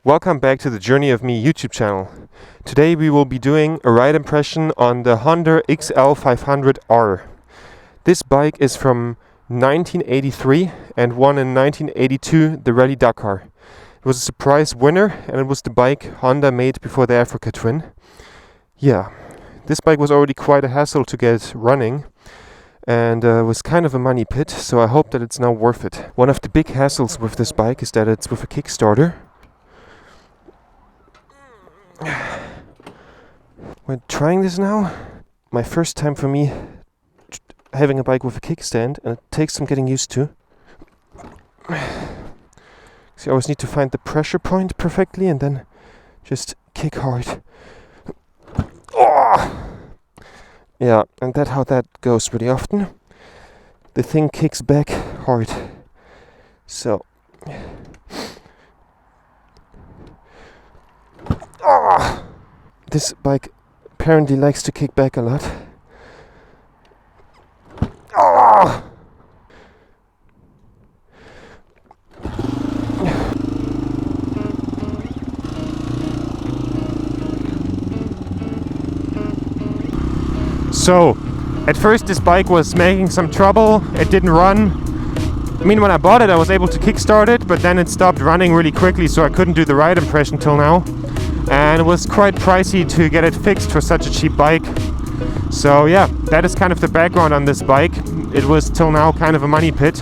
Welcome back to the Journey of Me YouTube channel. Today we will be doing a ride impression on the Honda XL500R. This bike is from 1983 and won in 1982 the Rally Dakar. It was a surprise winner and it was the bike Honda made before the Africa Twin. Yeah, this bike was already quite a hassle to get running and was kind of a money pit, so I hope that it's now worth it. One of the big hassles with this bike is that it's with a Kickstarter. When trying this now, my first time for me having a bike with a kickstand, and it takes some getting used to. So I always need to find the pressure point perfectly and then just kick hard. Oh! Yeah, and that's how that goes pretty often. The thing kicks back hard. So this bike apparently likes to kick back a lot. So, at first this bike was making some trouble. It didn't run. I mean, when I bought it I was able to kickstart it, but then it stopped running really quickly, so I couldn't do the ride impression till now. And it was quite pricey to get it fixed for such a cheap bike. So yeah, that is kind of the background on this bike. It was till now kind of a money pit.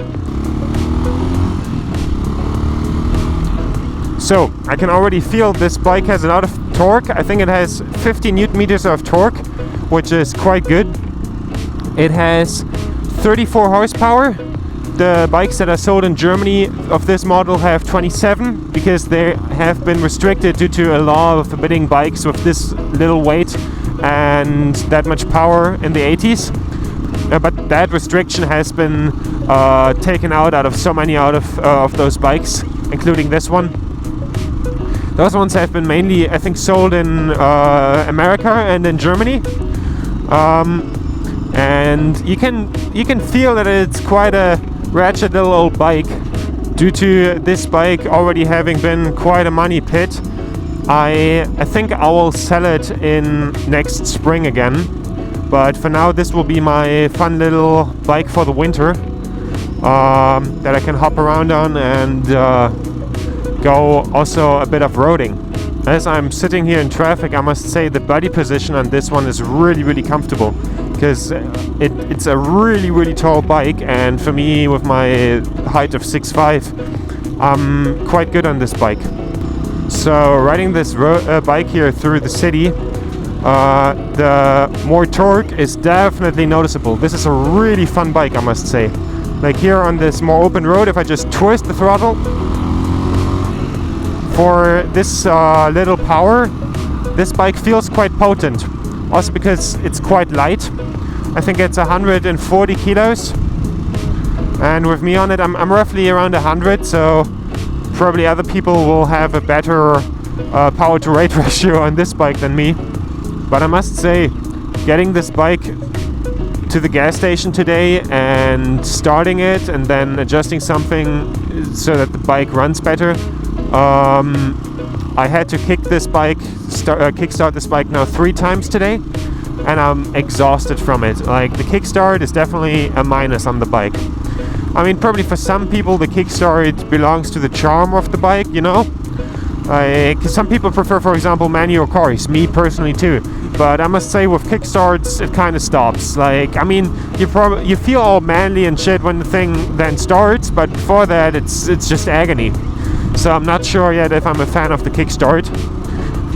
So I can already feel this bike has a lot of torque. I think it has 50 Newton meters of torque, which is quite good. It has 34 horsepower. The bikes that are sold in Germany of this model have 27 because they have been restricted due to a law of forbidding bikes with this little weight and that much power in the 80s. But that restriction has been taken out of so many of those bikes, including this one. Those ones have been mainly, I think, sold in America and in Germany. And you can feel that it's quite a ratchet little old bike due to this bike already having been quite a money pit. I think I will sell it in next spring again, but for now this will be my fun little bike for the winter that I can hop around on and go also a bit of roading. As I'm sitting here in traffic, I must say the body position on this one is really comfortable, because it's a really tall bike, and for me with my height of 6'5", I'm quite good on this bike. So riding this bike here through the city, the more torque is definitely noticeable. This is a really fun bike, I must say. Like here on this more open road, if I just twist the throttle for this little power, this bike feels quite potent. Also because it's quite light. I think it's 140 kilos, and with me on it I'm roughly around 100, so probably other people will have a better power to weight ratio on this bike than me. But I must say, getting this bike to the gas station today and starting it and then adjusting something so that the bike runs better, I had to kickstart this bike now 3 times today, and I'm exhausted from it. Like, the kickstart is definitely a minus on the bike. I mean, probably for some people the kickstart belongs to the charm of the bike, you know? Like, some people prefer, for example, manual cars, me personally too. But I must say, with kickstarts it kind of stops. Like, I mean, you feel all manly and shit when the thing then starts, but before that it's just agony. So I'm not sure yet if I'm a fan of the kickstart.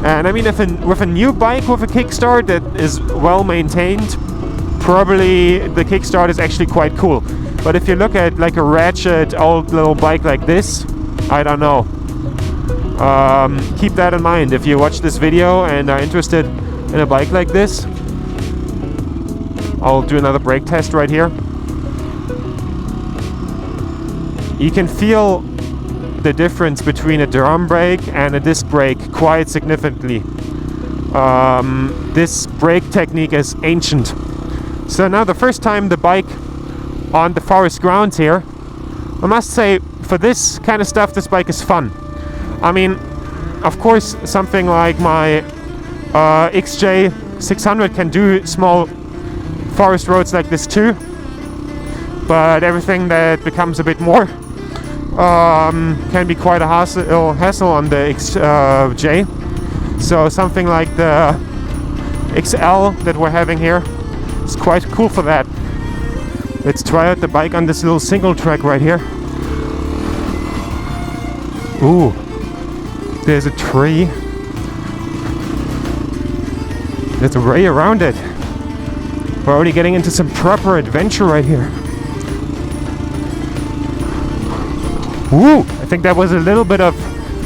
And I mean, with a new bike with a kickstart that is well maintained, probably the kickstart is actually quite cool. But if you look at like a ratchet old little bike like this, I don't know. Keep that in mind if you watch this video and are interested in a bike like this. I'll do another brake test right here. You can feel the difference between a drum brake and a disc brake quite significantly. This brake technique is ancient. So now the first time the bike on the forest grounds here, I must say, for this kind of stuff this bike is fun. I mean, of course, something like my XJ600 can do small forest roads like this too, but everything that becomes a bit more can be quite a hassle on the XJ. So something like the XL that we're having here is quite cool for that. Let's try out the bike on this little single track right here. Ooh, there's a tree. There's a ray around it. We're already getting into some proper adventure right here. Ooh, I think that was a little bit of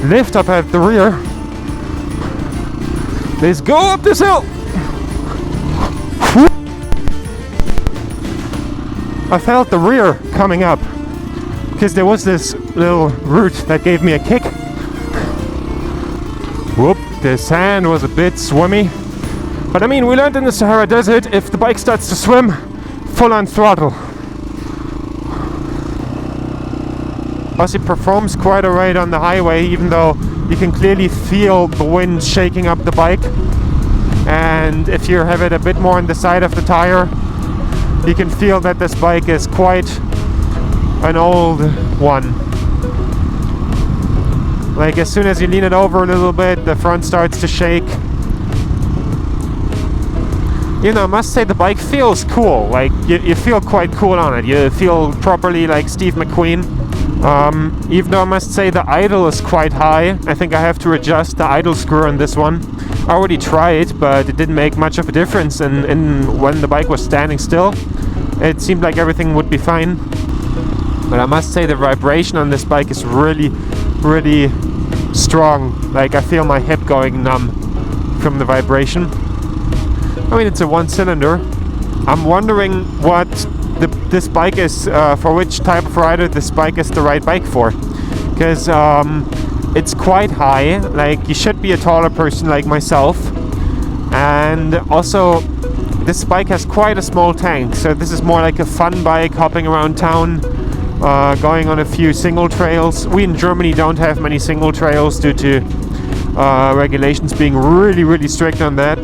lift up at the rear. Let's go up this hill! I felt the rear coming up because there was this little root that gave me a kick. Whoop, the sand was a bit swimmy. But I mean, we learned in the Sahara Desert, if the bike starts to swim, full on throttle. Plus it performs quite alright on the highway, even though you can clearly feel the wind shaking up the bike. And if you have it a bit more on the side of the tire, you can feel that this bike is quite an old one. Like as soon as you lean it over a little bit, the front starts to shake. You know, I must say the bike feels cool. Like you feel quite cool on it. You feel properly like Steve McQueen. Even though I must say the idle is quite high. I think I have to adjust the idle screw on this one. I already tried, but it didn't make much of a difference in when the bike was standing still. It seemed like everything would be fine. But I must say the vibration on this bike is really, really strong. Like I feel my hip going numb from the vibration. I mean, it's a one-cylinder. I'm wondering what this bike is, for which type of rider this bike is the right bike for. Because it's quite high, like you should be a taller person like myself. And also, this bike has quite a small tank, so this is more like a fun bike, hopping around town, going on a few single trails. We in Germany don't have many single trails due to regulations being really, really strict on that.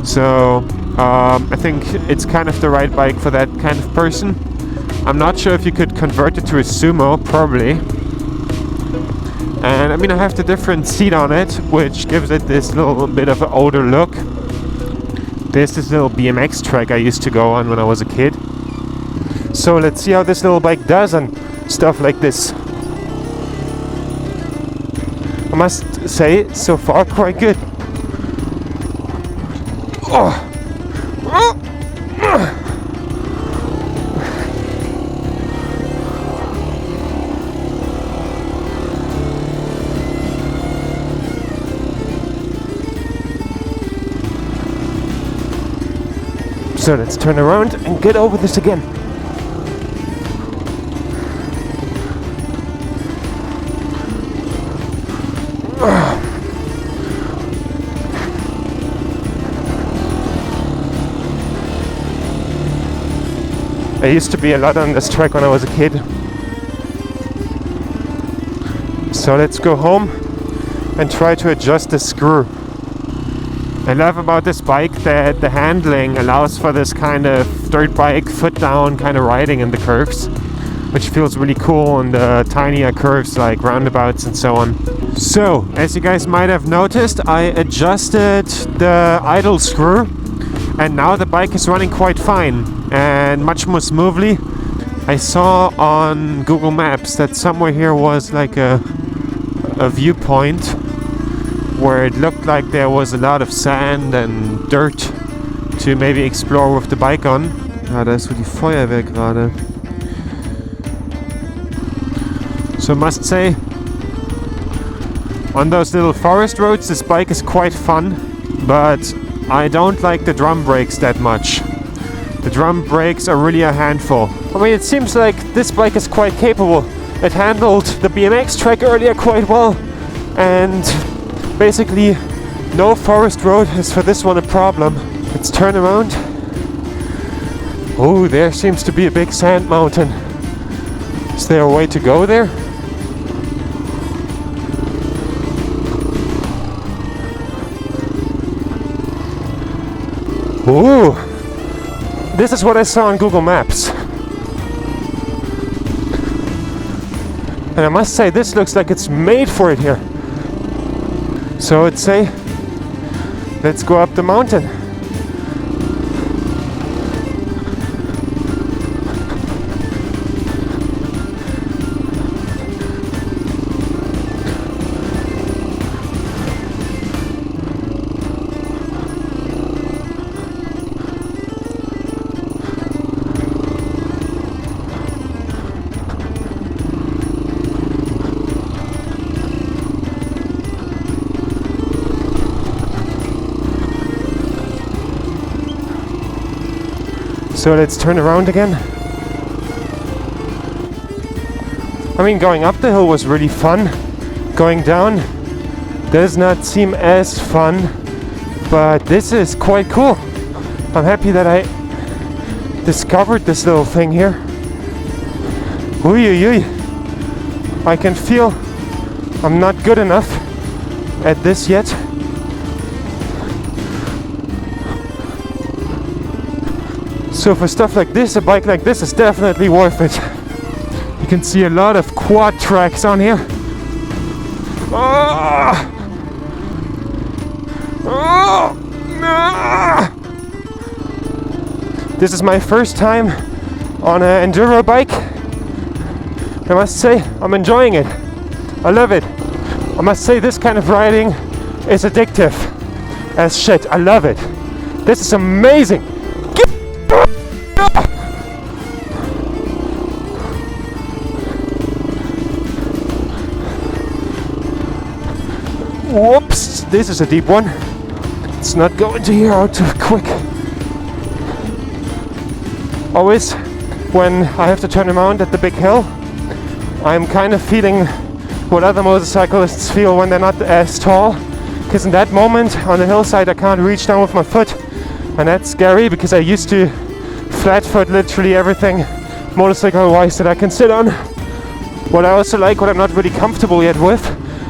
So I think it's kind of the right bike for that kind of person. I'm not sure if you could convert it to a Sumo, probably. And I mean, I have the different seat on it, which gives it this little bit of an older look. There's this little BMX track I used to go on when I was a kid. So let's see how this little bike does on stuff like this. I must say, so far quite good. Oh. So let's turn around and get over this again. I used to be a lot on this track when I was a kid. So let's go home and try to adjust the screw. I love about this bike that the handling allows for this kind of dirt bike, foot down kind of riding in the curves, which feels really cool on the tinier curves like roundabouts and so on. So, as you guys might have noticed, I adjusted the idle screw and now the bike is running quite fine and much more smoothly. I saw on Google Maps that somewhere here was like a viewpoint where it looked like there was a lot of sand and dirt to maybe explore with the bike on. Ah, da ist so die Feuerwehr gerade. So I must say, on those little forest roads this bike is quite fun, but I don't like the drum brakes that much. The drum brakes are really a handful. I mean, it seems like this bike is quite capable. It handled the BMX track earlier quite well, and basically no forest road is for this one a problem. Let's turn around. Oh, there seems to be a big sand mountain. Is there a way to go there? Ooh, this is what I saw on Google Maps. And I must say, this looks like it's made for it here. So I'd say, let's go up the mountain. So let's turn around again. I mean, going up the hill was really fun. Going down does not seem as fun, but this is quite cool. I'm happy that I discovered this little thing here. Ooh. I can feel I'm not good enough at this yet. So for stuff like this, a bike like this is definitely worth it. You can see a lot of quad tracks on here. Oh! This is my first time on an enduro bike. I must say, I'm enjoying it. I love it. I must say, this kind of riding is addictive as shit. I love it. This is amazing. Whoops, this is a deep one. Let's not go into here out too quick. Always, when I have to turn around at the big hill, I'm kind of feeling what other motorcyclists feel when they're not as tall. Because in that moment, on the hillside, I can't reach down with my foot. And that's scary, because I used to flat foot literally everything motorcycle-wise that I can sit on. What I also like, what I'm not really comfortable yet with,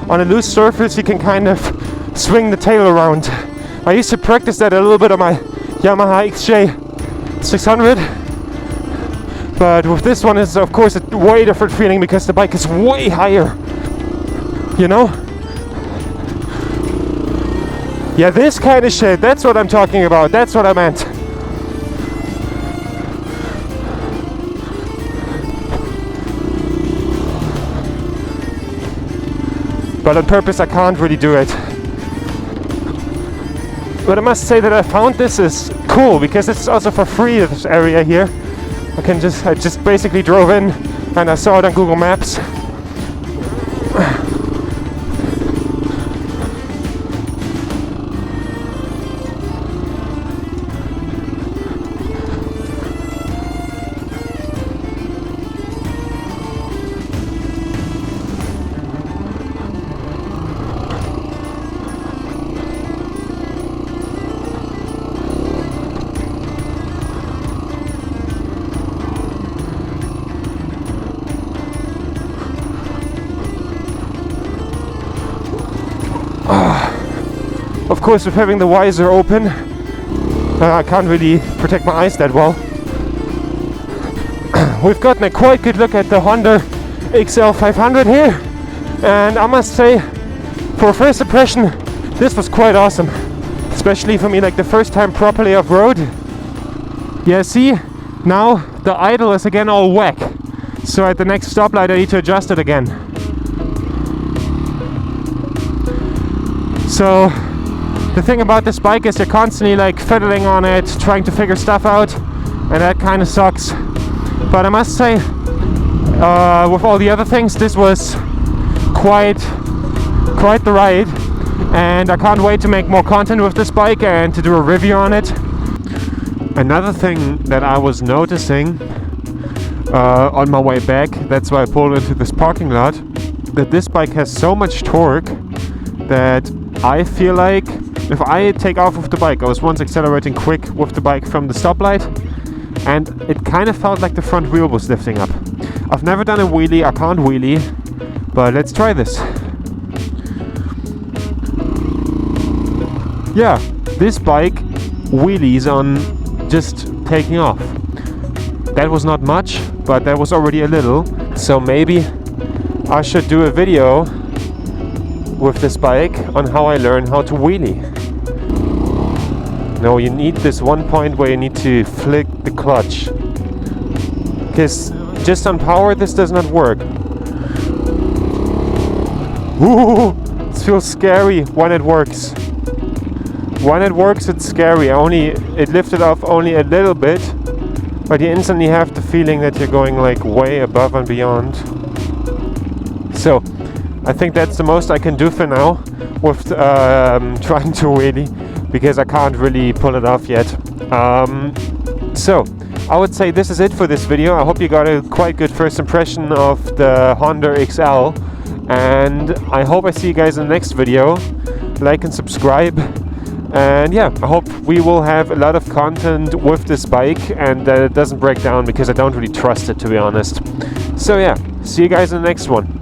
on a loose surface you can kind of swing the tail around. I used to practice that a little bit on my Yamaha XJ 600, but with this one it's of course a way different feeling because the bike is way higher, you know? Yeah, this kind of shit, that's what I'm talking about, that's what I meant. But on purpose I can't really do it. But I must say that I found this is cool because it's also for free, this area here. I just basically drove in and I saw it on Google Maps. Of course, with having the visor open, I can't really protect my eyes that well. We've gotten a quite good look at the Honda XL 500 here, and I must say, for a first impression, this was quite awesome. Especially for me, like the first time properly off-road. Yeah, see, now the idle is again all whack. So at the next stoplight I need to adjust it again. So the thing about this bike is you're constantly like fiddling on it, trying to figure stuff out, and that kind of sucks. But I must say, with all the other things, this was quite the ride, and I can't wait to make more content with this bike and to do a review on it. Another thing that I was noticing on my way back, that's why I pulled into this parking lot, that this bike has so much torque that I feel like if I take off with the bike, I was once accelerating quick with the bike from the stoplight, and it kind of felt like the front wheel was lifting up. I've never done a wheelie, I can't wheelie, but let's try this. Yeah, this bike wheelies on just taking off. That was not much, but that was already a little. So maybe I should do a video with this bike on how I learn how to wheelie. No, you need this one point where you need to flick the clutch, because just on power this does not work. Ooh, it feels scary when it works. When it works, it's scary. It lifted off only a little bit, but you instantly have the feeling that you're going like way above and beyond. So I think that's the most I can do for now with trying to wheelie, because I can't really pull it off yet. So I would say this is it for this video. I hope you got a quite good first impression of the Honda XL, and I hope I see you guys in the next video. Like and subscribe, and yeah, I hope we will have a lot of content with this bike and that it doesn't break down, because I don't really trust it, to be honest. So yeah, see you guys in the next one.